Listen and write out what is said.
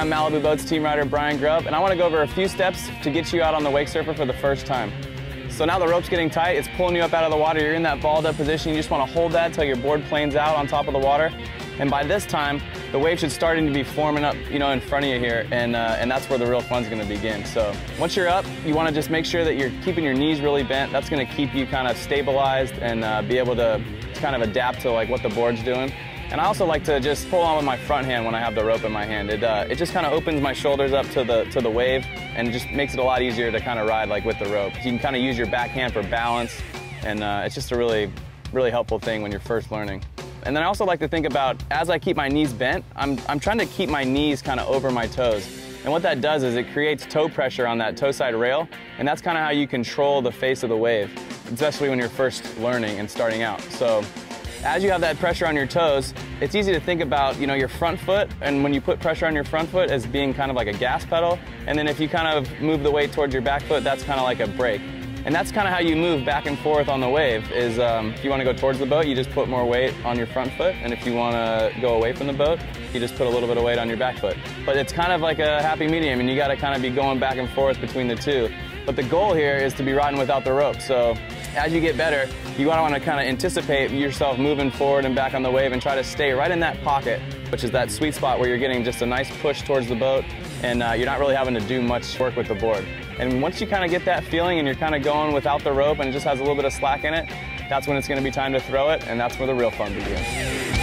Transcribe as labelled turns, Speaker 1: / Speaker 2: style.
Speaker 1: I'm Malibu Boats team rider Brian Grubb, and I want to go over a few steps to get you out on the wake surfer for the first time. So now the rope's getting tight, it's pulling you up out of the water, you're in that balled up position, you just want to hold that until your board planes out on top of the water. And by this time, the wave should starting to be forming up, in front of you here, and that's where the real fun's going to begin. So once you're up, you want to just make sure that you're keeping your knees really bent. That's going to keep you kind of stabilized and be able to kind of adapt to like what the board's doing. And I also like to just pull on with my front hand when I have the rope in my hand. It just kind of opens my shoulders up to the wave, and it just makes it a lot easier to kind of ride like with the rope. You can kind of use your back hand for balance, and it's just a really helpful thing when you're first learning. And then I also like to think about, as I keep my knees bent, I'm trying to keep my knees kind of over my toes. And what that does is it creates toe pressure on that toe side rail, and that's kind of how you control the face of the wave, especially when you're first learning and starting out. So as you have that pressure on your toes, it's easy to think about, your front foot, and when you put pressure on your front foot as being kind of like a gas pedal, and then if you kind of move the weight towards your back foot, that's kind of like a brake. And that's kind of how you move back and forth on the wave, is if you want to go towards the boat, you just put more weight on your front foot, and if you want to go away from the boat, you just put a little bit of weight on your back foot. But it's kind of like a happy medium, and you got to kind of be going back and forth between the two. But the goal here is to be riding without the rope. So as you get better, you want to kind of anticipate yourself moving forward and back on the wave and try to stay right in that pocket, which is that sweet spot where you're getting just a nice push towards the boat, and you're not really having to do much work with the board. And once you kind of get that feeling and you're kind of going without the rope and it just has a little bit of slack in it, that's when it's going to be time to throw it, and that's where the real fun begins.